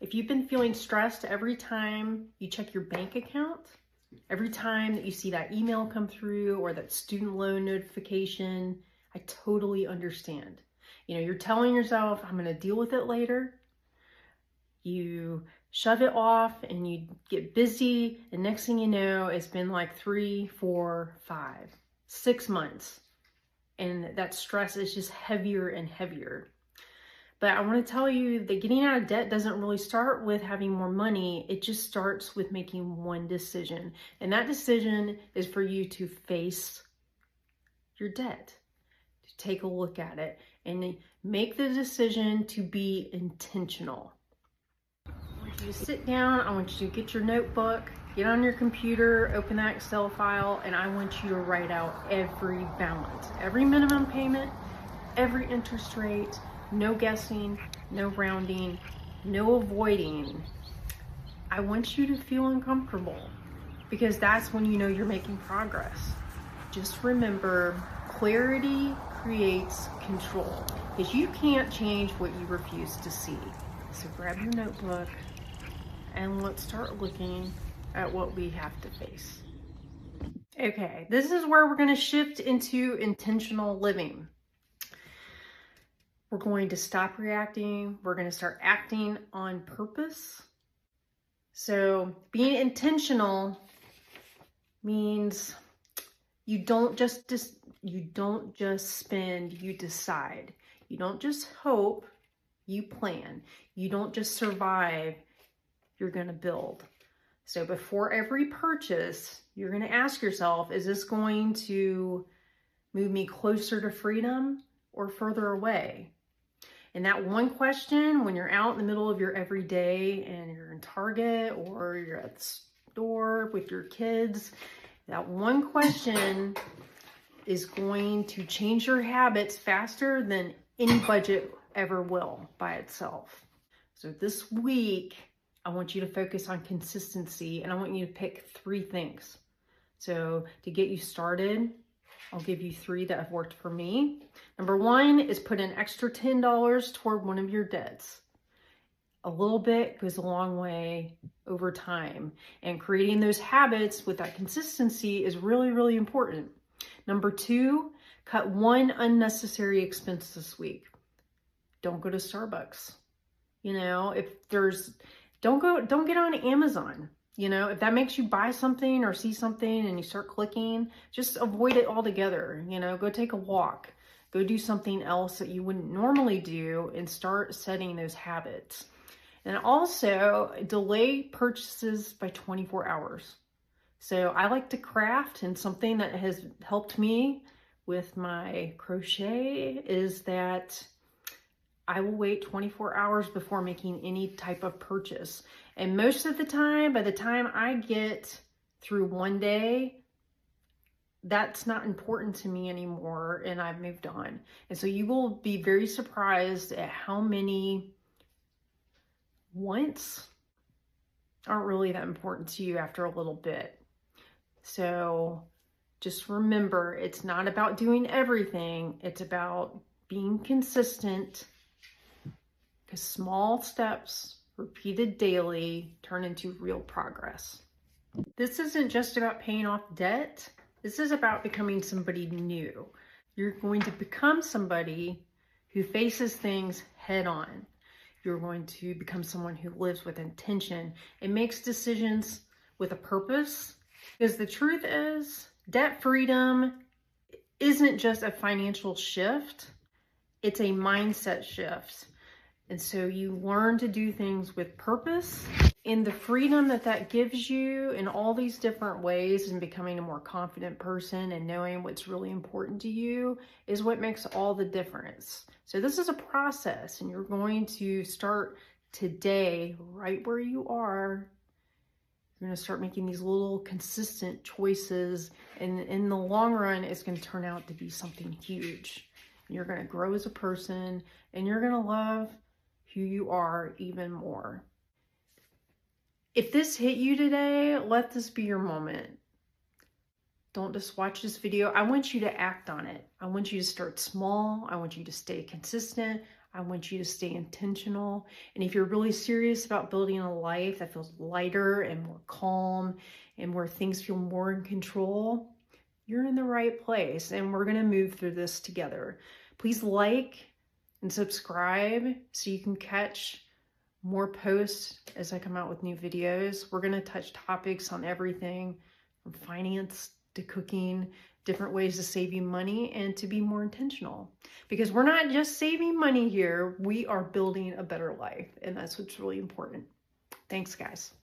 If you've been feeling stressed every time you check your bank account, every time that you see that email come through or that student loan notification, I totally understand. You know, you're telling yourself, I'm going to deal with it later. You shove it off and you get busy, and next thing you know, it's been like 3, 4, 5, 6 months. And that stress is just heavier and heavier. But I want to tell you that getting out of debt doesn't really start with having more money. It just starts with making one decision. And that decision is for you to face your debt, to take a look at it, and make the decision to be intentional. I want you to sit down. I want you to get your notebook, get on your computer, open that Excel file, and I want you to write out every balance, every minimum payment, every interest rate. No guessing, no rounding, no avoiding. I want you to feel uncomfortable because that's when you know you're making progress. Just remember, clarity creates control because you can't change what you refuse to see. So grab your notebook and let's start looking at what we have to face. Okay, this is where we're going to shift into intentional living. We're going to stop reacting. We're going to start acting on purpose. So being intentional means you don't just spend, you decide. You don't just hope, you plan. You don't just survive, you're going to build. So before every purchase, you're going to ask yourself, is this going to move me closer to freedom or further away? And that one question, when you're out in the middle of your everyday and you're in Target or you're at the store with your kids, that one question is going to change your habits faster than any budget ever will by itself. So this week, I want you to focus on consistency, and I want you to pick 3 things. So to get you started, I'll give you 3 that have worked for me. Number 1 is put an extra $10 toward one of your debts. A little bit goes a long way over time, and creating those habits with that consistency is really, really important. Number 2, cut 1 unnecessary expense this week. Don't go to Starbucks. You know, don't get on Amazon. You know, if that makes you buy something or see something and you start clicking, just avoid it altogether. You know, go take a walk, go do something else that you wouldn't normally do, and start setting those habits. And also delay purchases by 24 hours. So I like to craft, and something that has helped me with my crochet is that I will wait 24 hours before making any type of purchase. And most of the time, by the time I get through one day, that's not important to me anymore, and I've moved on. And so you will be very surprised at how many wants aren't really that important to you after a little bit. So just remember, it's not about doing everything. It's about being consistent, because small steps repeated daily turn into real progress. This isn't just about paying off debt. This is about becoming somebody new. You're going to become somebody who faces things head on. You're going to become someone who lives with intention and makes decisions with a purpose. Because the truth is, debt freedom isn't just a financial shift, it's a mindset shift. And so you learn to do things with purpose, and the freedom that gives you in all these different ways, and becoming a more confident person and knowing what's really important to you is what makes all the difference. So this is a process, and you're going to start today right where you are. You're going to start making these little consistent choices, and in the long run, it's going to turn out to be something huge. And you're going to grow as a person, and you're going to love who you are even more. If this hit you today, let this be your moment. Don't just watch this video. I want you to act on it. I want you to start small. I want you to stay consistent. I want you to stay intentional. And if you're really serious about building a life that feels lighter and more calm and where things feel more in control, you're in the right place, and we're going to move through this together. Please like and subscribe so you can catch more posts as I come out with new videos. We're going to touch topics on everything from finance to cooking, different ways to save you money and to be more intentional. Because we're not just saving money here, we are building a better life, and that's what's really important. Thanks, guys.